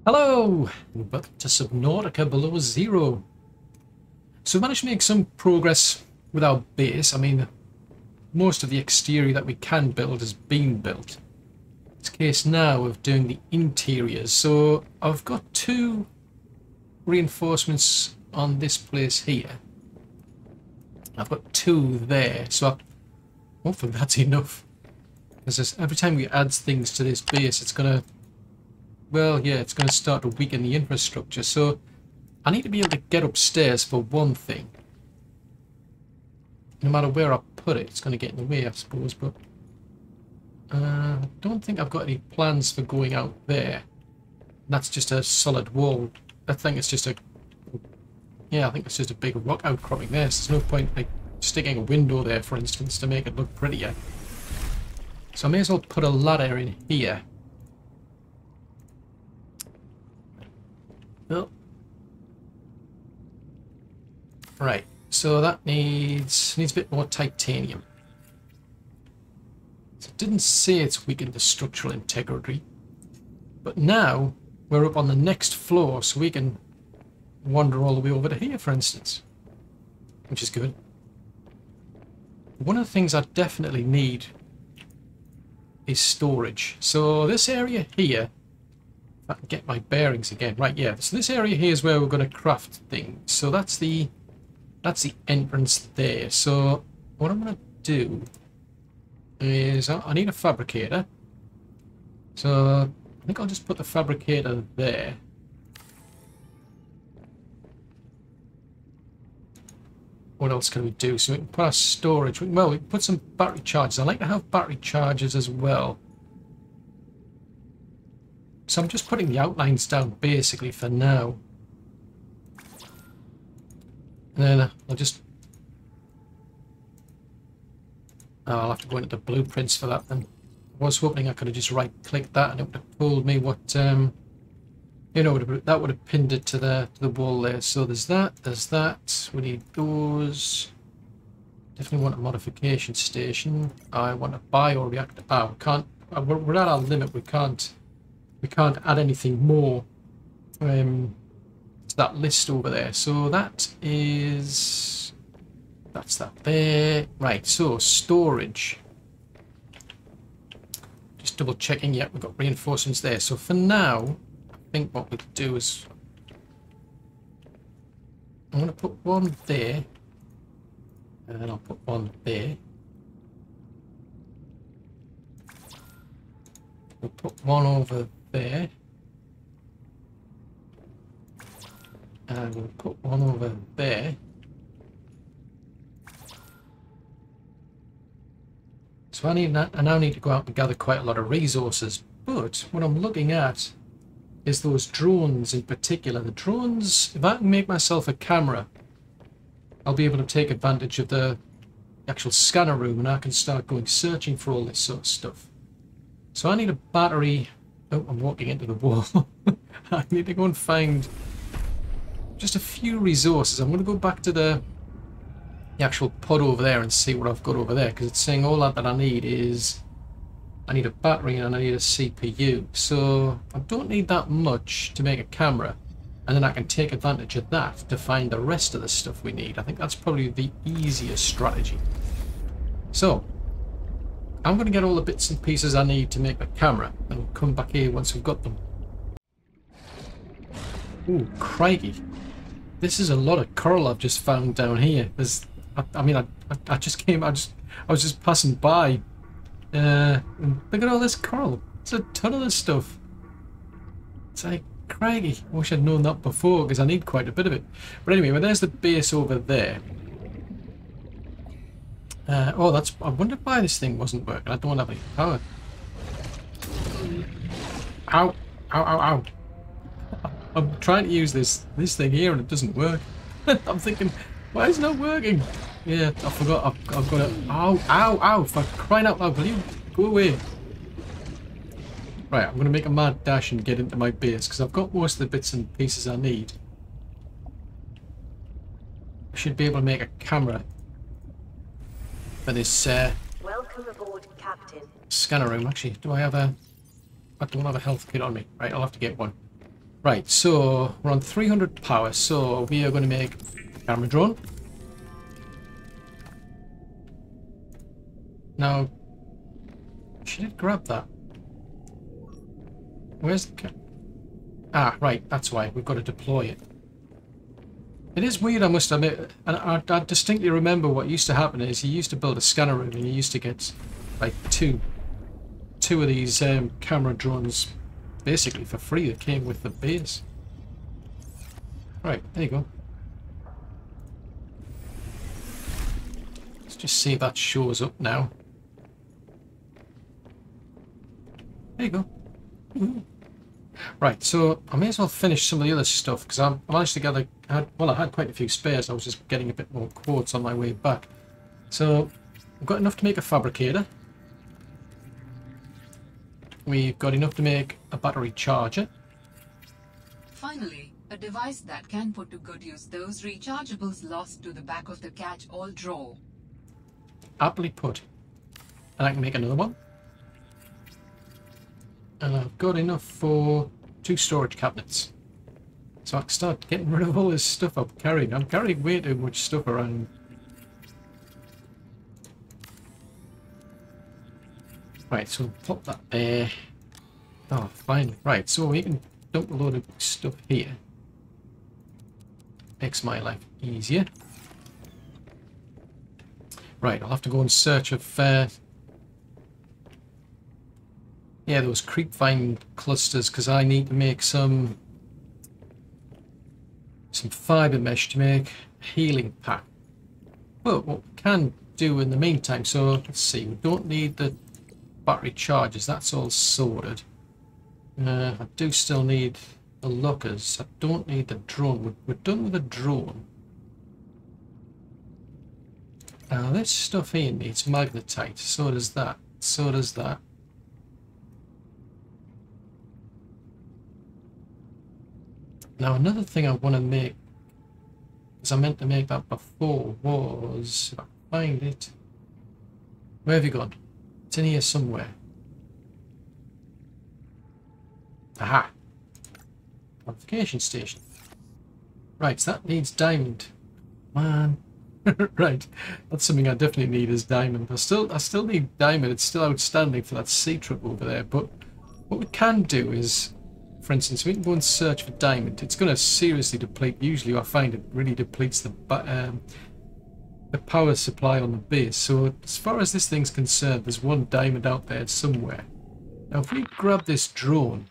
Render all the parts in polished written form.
Hello, and welcome to Subnautica Below Zero. So we managed to make some progress with our base. I mean, most of the exterior that we can build has been built. It's a case now of doing the interiors. So I've got two reinforcements on this place here. I've got two there, so hopefully that's enough. Because every time we add things to this base, it's going to... well, yeah, it's going to start to weaken the infrastructure, so I need to be able to get upstairs for one thing. No matter where I put it, it's going to get in the way, I suppose, but I don't think I've got any plans for going out there. That's just a solid wall. I think it's just a... yeah, I think it's just a big rock outcropping there, so there's no point like sticking a window there, for instance, to make it look prettier. So I may as well put a ladder in here. Well, right, so that needs a bit more titanium. So it didn't say it's weakened the structural integrity, but now we're up on the next floor, so we can wander all the way over to here, for instance, which is good. One of the things I definitely need is storage. So this area here, if I can get my bearings again. Right, yeah. So this area here is where we're going to craft things. So that's the entrance there. So what I'm going to do is I need a fabricator. So I think I'll just put the fabricator there. What else can we do? So we can put our storage. Well, we can put some battery chargers. I like to have battery chargers as well. So I'm just putting the outlines down basically for now. And then I'll just... oh, I'll have to go into the blueprints for that then. I was hoping I could have just right-clicked that and it would have told me what... you know, that would have pinned it to the wall there. So there's that, there's that. We need those. Definitely want a modification station. I want a bio reactor. Ah, we can't... we're at our limit. We can't add anything more to that list over there. So that is... that's that there. Right, so storage. Just double checking. Yeah, we've got reinforcements there. So for now, I think what we'll do is... I'm going to put one there. And then I'll put one there. We'll put one over there. And we'll put one over there. So I now need to go out and gather quite a lot of resources. But what I'm looking at is those drones in particular. The drones, if I can make myself a camera, I'll be able to take advantage of the actual scanner room and I can start going searching for all this sort of stuff. So I need a battery. Oh, I'm walking into the wall. I need to go and find just a few resources. I'm going to go back to the actual pod over there and see what I've got over there, because it's saying all that I need is... I need a battery and I need a CPU. So I don't need that much to make a camera, and then I can take advantage of that to find the rest of the stuff we need. I think that's probably the easiest strategy. So I'm going to get all the bits and pieces I need to make the camera, and we'll come back here once we've got them. Ooh, crikey. This is a lot of coral I've just found down here. There's, I mean, I just came, I was just passing by. And look at all this coral. It's a ton of this stuff. It's like, crikey. I wish I'd known that before, because I need quite a bit of it. But anyway, well, there's the base over there. Oh, that's... I wonder why this thing wasn't working. I don't have any power. Ow. Ow, ow, ow. I'm trying to use this thing here and it doesn't work. I'm thinking, why is it not working? Yeah, I forgot. I've got to... ow, ow, ow. For crying out loud, will you go away? Right, I'm going to make a mad dash and get into my base, because I've got most of the bits and pieces I need. I should be able to make a camera for this Welcome aboard, Captain. scanner room. Actually, do I have a... I don't have a health kit on me. Right, I'll have to get one. Right, so we're on 300 power, so we are going to make a camera drone. Now, she did grab that. Where's the Ah, right, that's why. We've got to deploy it. It is weird, I must admit, and I distinctly remember what used to happen is you used to build a scanner room and you used to get like two of these camera drones basically for free that came with the base. Right, there you go. Let's just see if that shows up now. There you go. Ooh. Right, so I may as well finish some of the other stuff because I managed to gather. I had quite a few spares. I was just getting a bit more quotes on my way back. So I've got enough to make a fabricator. We've got enough to make a battery charger. Finally, a device that can put to good use those rechargeables lost to the back of the catch-all drawer. Aptly put. And I can make another one. And I've got enough for 2 storage cabinets. So I can start getting rid of all this stuff I'm carrying. I'm carrying way too much stuff around. Right, so pop that there. Oh, fine. Right, so we can dump a load of stuff here. Makes my life easier. Right, I'll have to go in search of yeah, those creepvine clusters because I need to make some fiber mesh to make a healing pack. But what we can do in the meantime, so let's see, we don't need the battery chargers, that's all sorted. I do still need the lockers. I don't need the drone. We're done with the drone. Now this stuff here needs magnetite. So does that. So does that. Now another thing I want to make, because I meant to make that before, was, if I find it, where have you gone? It's in here somewhere. Aha! Modification Station. Right, so that needs diamond. Man. Right, that's something I definitely need is diamond. I still need diamond. It's still outstanding for that Seatruck over there. But what we can do is, for instance, we can go and search for diamond. It's going to seriously deplete. Usually I find it really depletes the power supply on the base. So as far as this thing's concerned, there's one diamond out there somewhere. Now if we grab this drone,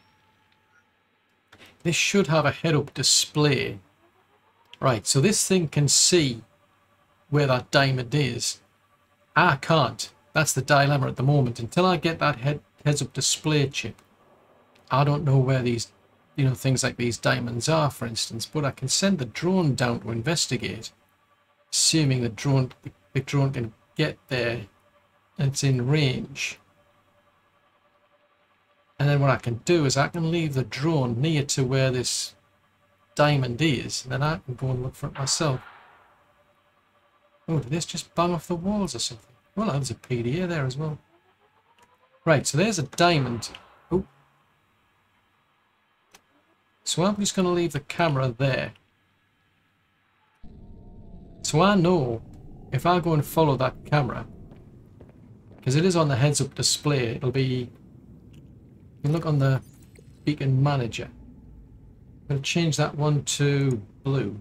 this should have a head-up display. Right, so this thing can see where that diamond is. I can't. That's the dilemma at the moment. Until I get that heads-up display chip, I don't know where these, things like these diamonds are, for instance. But I can send the drone down to investigate, assuming the drone can get there and it's in range. And then what I can do is I can leave the drone near to where this diamond is, and then I can go and look for it myself. Oh, did this just bang off the walls or something? Well, there's a PDA there as well. Right, so there's a diamond. Oh. So I'm just going to leave the camera there. So I know if I go and follow that camera, because it is on the heads-up display, it'll be... You can look on the beacon manager. I'm going to change that one to blue.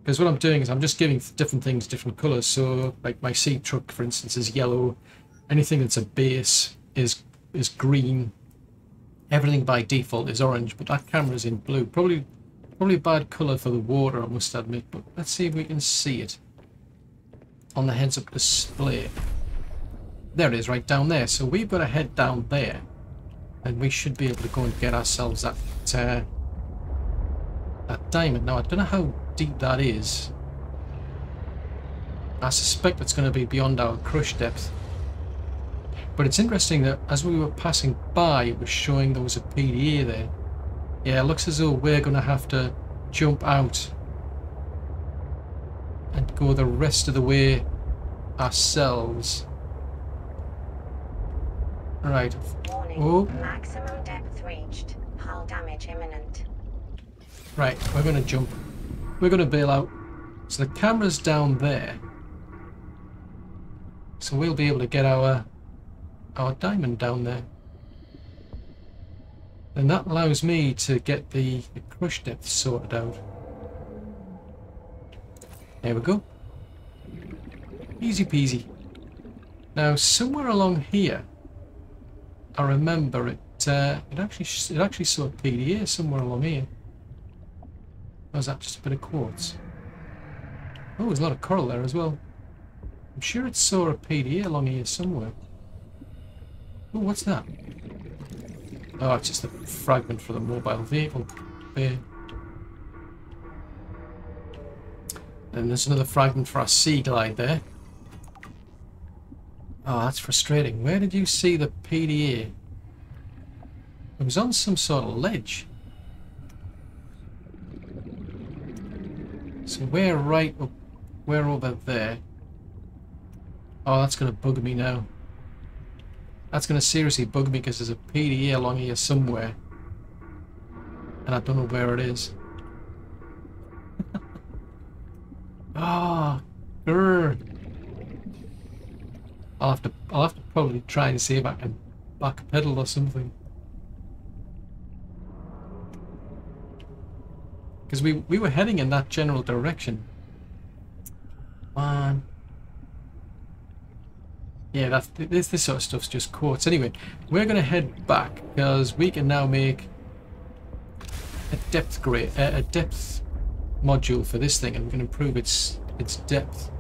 Because what I'm doing is I'm just giving different things different colours. So, like my Seatruck, for instance, is yellow. Anything that's a base is green. Everything by default is orange, but that camera's in blue. Probably a bad colour for the water, I must admit. But let's see if we can see it on the heads-up display. There it is, right down there. So we've got to head down there, and we should be able to go and get ourselves that diamond. Now I don't know how deep that is. I suspect it's going to be beyond our crush depth. But it's interesting that as we were passing by, it was showing there was a PDA there. Yeah, it looks as though we're going to have to jump out and go the rest of the way ourselves. Right. Warning. Oh. Maximum depth reached. Hull damage imminent. Right, we're going to jump. We're going to bail out. So the camera's down there. So we'll be able to get our diamond down there. And that allows me to get the crush depth sorted out. There we go. Easy peasy. Now somewhere along here, I remember it actually saw a PDA somewhere along here. Or was that just a bit of quartz? Oh, there's a lot of coral there as well. I'm sure it saw a PDA along here somewhere. Oh, what's that? Oh, it's just a fragment for the mobile vehicle bay. And there's another fragment for our sea glide there. Oh, that's frustrating. Where did you see the PDA? It was on some sort of ledge. So we're right up, we're over there. Oh, that's going to bug me now. That's going to seriously bug me because there's a PDA along here somewhere. And I don't know where it is. Ah, oh, I'll have to probably try and see if I can backpedal or something. Because we were heading in that general direction. Man. Yeah, this sort of stuff's just quartz. Anyway, we're going to head back because we can now make a depth module for this thing, and we can improve its depth.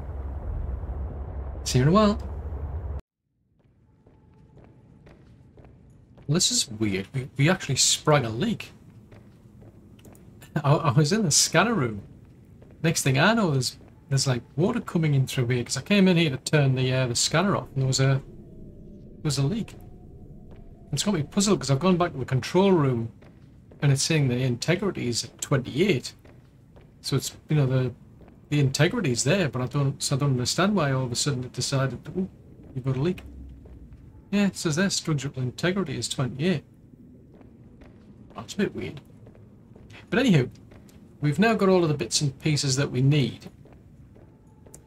See you in a while. Well, this is weird. We actually sprung a leak. I was in the scanner room. Next thing I know, there's like water coming in through here because I came in here to turn the scanner off, and there was a leak. It's got me puzzled because I've gone back to the control room, and it's saying the integrity is at 28. So it's, you know, the integrity's there, but I don't understand why all of a sudden it decided, oh, you've got a leak. Yeah, it says there structural integrity is 28. That's a bit weird. But anywho, we've now got all of the bits and pieces that we need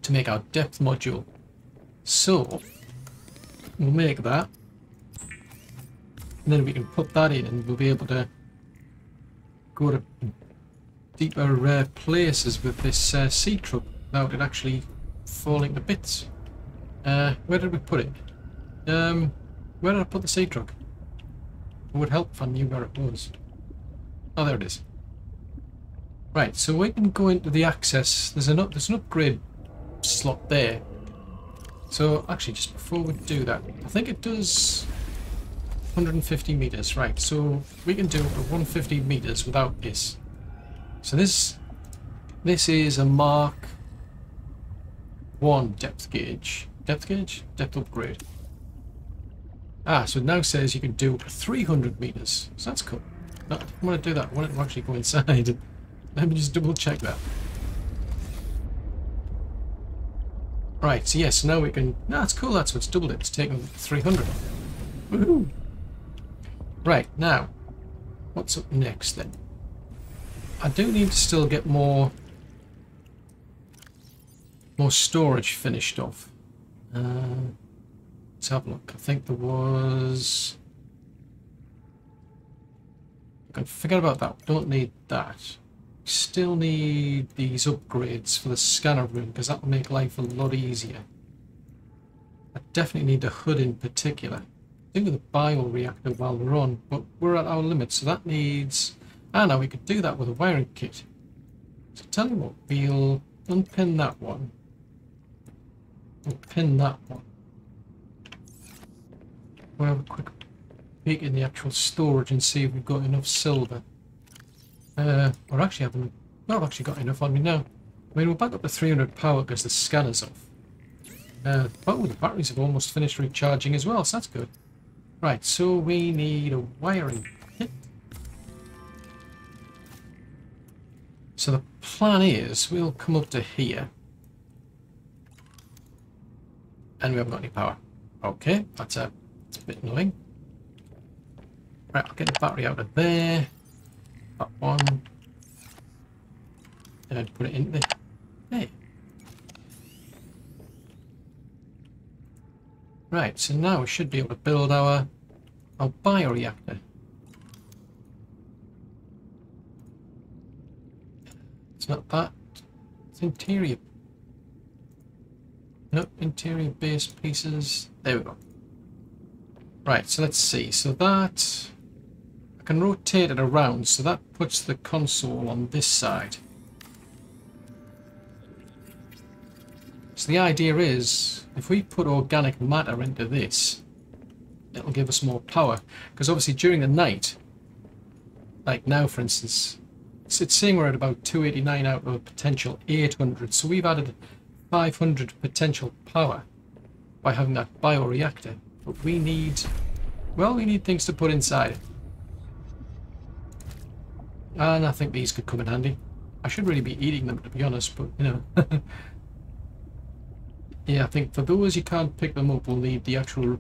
to make our depth module. So we'll make that, and then we can put that in, and we'll be able to go to deeper places with this sea truck without it actually falling to bits. Where did we put it? Where did I put the sea truck? It would help if I knew where it was. Oh, there it is. Right, so we can go into the access. There's an upgrade slot there. So actually, just before we do that, I think it does 150 meters. Right, so we can do 150 meters without this. So this is a Mark 1 depth gauge. Depth upgrade. Ah, so it now says you can do 300 meters. So that's cool. No, I want to do that. I want it to actually go inside. Let me just double check that. Right, so yes, now we can... No, that's cool, that's what's doubled it. It's taken 300. Woohoo! Right, now, what's up next then? I do need to still get more storage finished off. Let's have a look. I think there was... I can forget about that. Don't need that. Still need these upgrades for the scanner room because that will make life a lot easier. I definitely need the hood in particular. I think with the Bio Rector while we're on, but we're at our limit, so that needs... Ah, now we could do that with a wiring kit. So tell you what, we'll unpin that one. We'll pin that one. We'll have a quick peek in the actual storage and see if we've got enough silver. We're actually having... No, I've actually got enough on me now. I mean, we're back up to 300 power because the scanner's off. Oh, the batteries have almost finished recharging as well, so that's good. Right, so we need a wiring kit. So the plan is we'll come up to here. And we haven't got any power. Okay, that's a bit annoying. Right, I'll get the battery out of there. That one. and put it in there. Hey. Right, so now we should be able to build our bio reactor. It's not that. It's interior. No, interior base pieces. There we go. Right, so let's see. So that I can rotate it around, so that puts the console on this side. So the idea is, if we put organic matter into this, it'll give us more power. Because obviously during the night, like now for instance, it's saying we're at about 289 out of a potential 800. So we've added 500 potential power by having that bioreactor. But we need, well, we need things to put inside it. And I think these could come in handy. I should really be eating them, to be honest, but, you know. Yeah, I think for those you can't pick them up, we'll need the actual,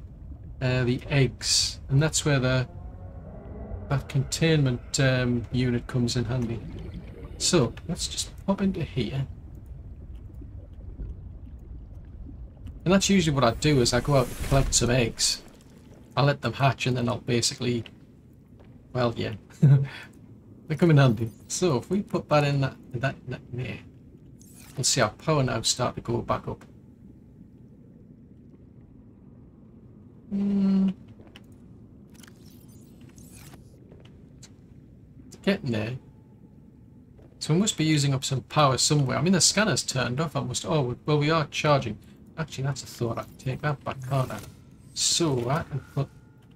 the eggs. And that's where that containment unit comes in handy. So, let's just pop into here. And that's usually what I do, is I go out and collect some eggs. I let them hatch and then I'll basically, well, yeah, they come in handy. So if we put that in that there, we'll see our power now start to go back up. It's getting there. So we must be using up some power somewhere. I mean, the scanner's turned off. Oh, well, we are charging. Actually, that's a thought. I can take that back, can't I? So I can put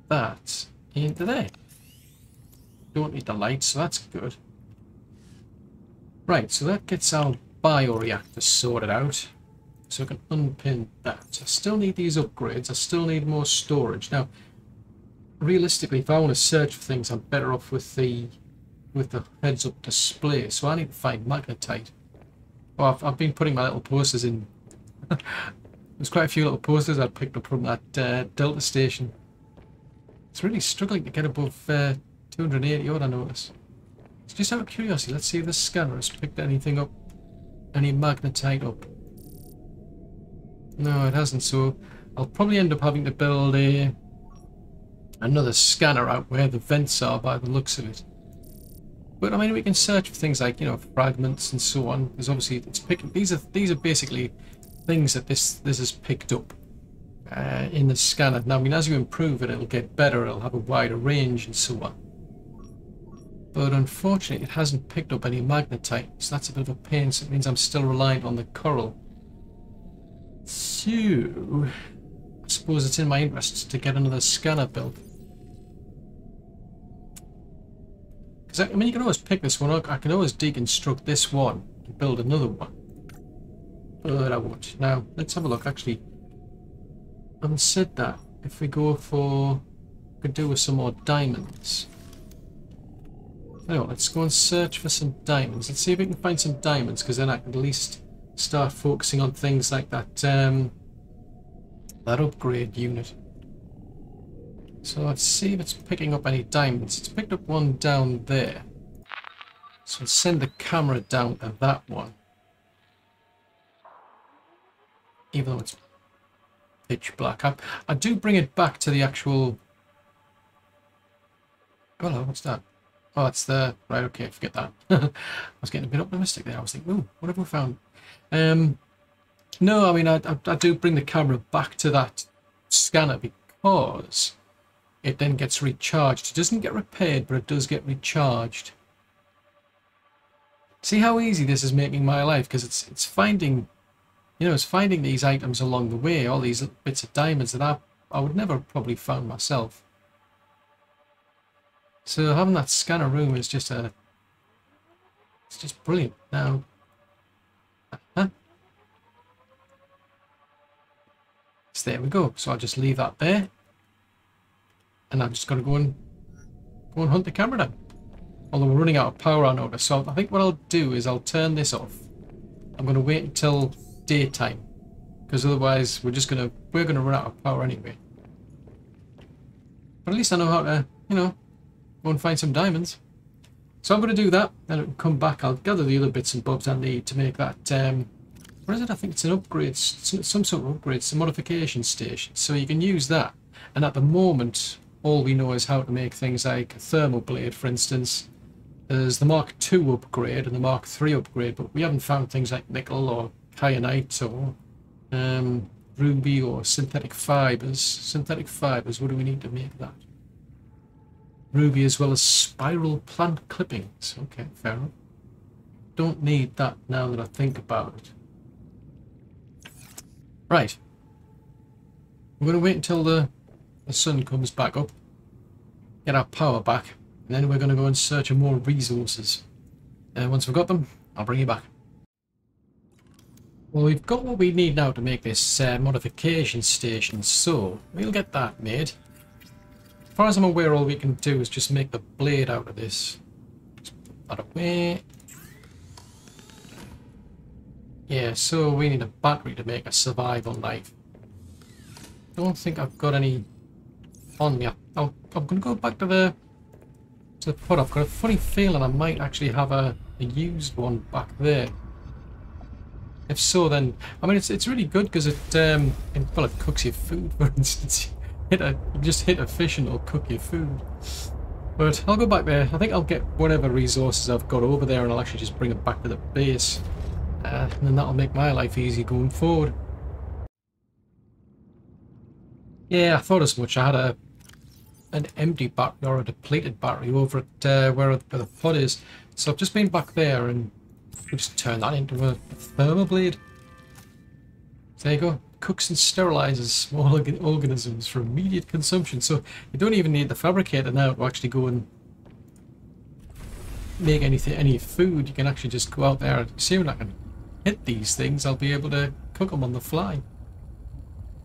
that into there. Don't need the lights, so that's good. Right, so that gets our bioreactor sorted out. So I can unpin that. I still need these upgrades. I still need more storage. Now, realistically, if I want to search for things, I'm better off with the heads-up display. So I need to find magnetite. Well, I've been putting my little posters in. There's quite a few little posters I picked up from that Delta station. It's really struggling to get above 280 odd, I notice. So just out of curiosity, let's see if the scanner has picked anything up. Any magnetite up. No, it hasn't, so I'll probably end up having to build another scanner out where the vents are by the looks of it. But I mean, we can search for things like, you know, fragments and so on. Because obviously it's picking, these are basically things that this has picked up in the scanner. Now, I mean, as you improve it, it'll get better. It'll have a wider range and so on. But unfortunately, it hasn't picked up any magnetite, so that's a bit of a pain. So it means I'm still reliant on the coral. So I suppose it's in my interest to get another scanner built. Because I mean, you can always pick this one up. I can always deconstruct this one and build another one. But I won't. Now, let's have a look. Actually, having said that, if we go for, we could do with some more diamonds. Anyway, let's go and search for some diamonds. Let's see if we can find some diamonds, because then I can at least start focusing on things like that that upgrade unit. So let's see if it's picking up any diamonds. It's picked up one down there. So let's send the camera down to that one. Even though it's pitch black. I do bring it back to the actual... Hello, what's that? Oh, that's the... Right, okay, forget that. I was getting a bit optimistic there. I was thinking, ooh, what have we found? No, I mean, I do bring the camera back to that scanner because it then gets recharged. It doesn't get repaired, but it does get recharged. See how easy this is making my life, because it's finding, you know, it's finding these items along the way, all these bits of diamonds that I would never probably found myself. So having that scanner room is just it's just brilliant. Now, so there we go. So I'll just leave that there, and I'm just going to go and hunt the camera down. Although we're running out of power, I notice. So I think what I'll do is I'll turn this off. I'm going to wait until daytime, because otherwise we're going to run out of power anyway. But at least I know how to, you know, go and find some diamonds. So I'm going to do that, then it'll come back. I'll gather the other bits and bobs I need to make that, what is it? I think it's an upgrade, some sort of upgrade, it's a modification station. So you can use that. And at the moment, all we know is how to make things like a Thermoblade, for instance. There's the Mark II upgrade and the Mark III upgrade, but we haven't found things like nickel or kyanite or ruby or synthetic fibers. Synthetic fibers, what do we need to make that? Ruby as well as spiral plant clippings. Okay, fair enough. Don't need that now that I think about it. Right. We're going to wait until the sun comes back up, get our power back, and then we're going to go in search of more resources. And once we've got them, I'll bring you back. Well, we've got what we need now to make this modification station, so we'll get that made. As far as I'm aware, all we can do is just make the blade out of this. Just put that away. Yeah, so we need a battery to make a survival knife. Don't think I've got any on me. I'm going to go back to the pot. I've got a funny feeling I might actually have a used one back there. If so, then I mean it's really good because it well, it cooks your food. For instance, you just hit a fish and it'll cook your food. But I'll go back there. I think I'll get whatever resources I've got over there, and I'll actually just bring it back to the base, and then that'll make my life easy going forward. Yeah, I thought as much. I had an empty battery or a depleted battery over at where the pod is, so I've just been back there and we just turn that into a Thermoblade. There you go. Cooks and sterilizes small organisms for immediate consumption. So you don't even need the fabricator now to actually go and make any food. You can actually just go out there. See when I can hit these things, I'll be able to cook them on the fly.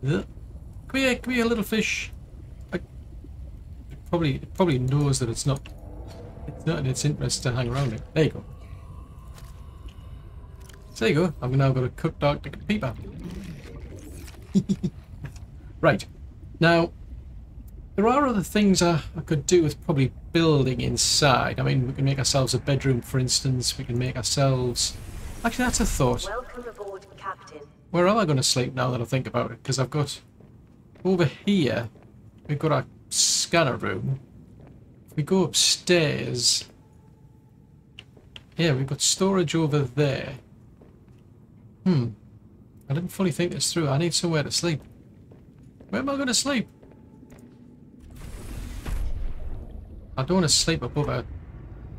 Ugh. Come here, little fish. It probably knows that it's not in its interest to hang around it. There you go. So there you go. I've now got a cooked Arctic peeper. Right. Now, there are other things I could do with probably building inside. I mean, we can make ourselves a bedroom, for instance. We can make ourselves... Actually, that's a thought. Welcome aboard, Captain. Where am I going to sleep now that I think about it? Because I've got... Over here, we've got our scanner room. If we go upstairs... Yeah, we've got storage over there. I didn't fully think this through. I need somewhere to sleep. Where am I going to sleep? I don't want to sleep above a...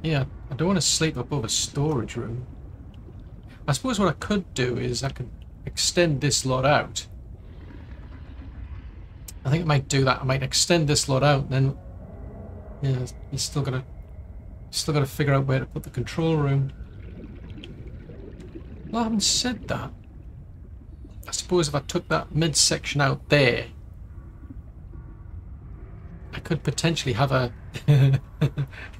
Yeah, I don't want to sleep above a storage room. I suppose what I could do is I could extend this lot out. I think I might do that. I might extend this lot out and then... Yeah, you still got to figure out where to put the control room. Well, I haven't said that. I suppose if I took that midsection out there, I could potentially have a...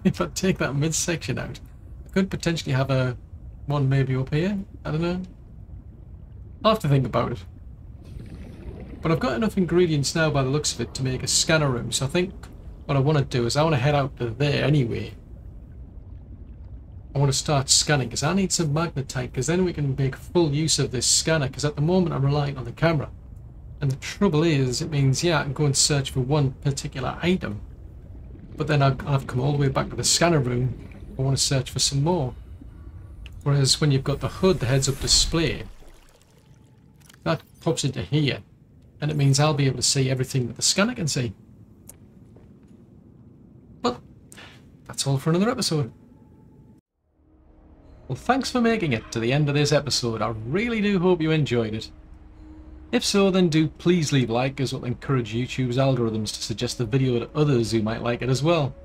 If I take that midsection out, I could potentially have a one maybe up here. I don't know. I'll have to think about it. But I've got enough ingredients now by the looks of it to make a scanner room, so I think what I want to do is I want to head out to there anyway. I want to start scanning because I need some magnetite, because then we can make full use of this scanner, because at the moment I'm relying on the camera. And the trouble is, it means, yeah, I can go and search for one particular item, but then I'll have to come all the way back to the scanner room. I want to search for some more. Whereas when you've got the HUD, the heads-up display, that pops into here, and it means I'll be able to see everything that the scanner can see. But that's all for another episode. Well, thanks for making it to the end of this episode. I really do hope you enjoyed it. If so, then do please leave a like, as it will encourage YouTube's algorithms to suggest the video to others who might like it as well.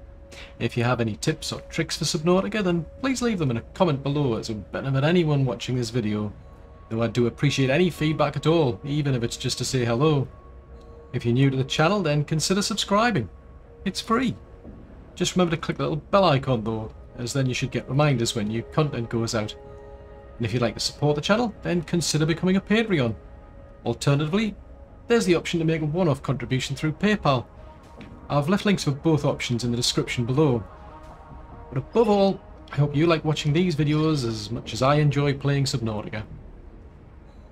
If you have any tips or tricks for Subnautica, then please leave them in a comment below, as it would benefit anyone watching this video. Though I do appreciate any feedback at all, even if it's just to say hello. If you're new to the channel, then consider subscribing. It's free. Just remember to click the little bell icon though, as then you should get reminders when new content goes out. And if you'd like to support the channel, then consider becoming a Patreon. Alternatively, there's the option to make a one-off contribution through PayPal. I've left links for both options in the description below. But above all, I hope you like watching these videos as much as I enjoy playing Subnautica.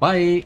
Bye!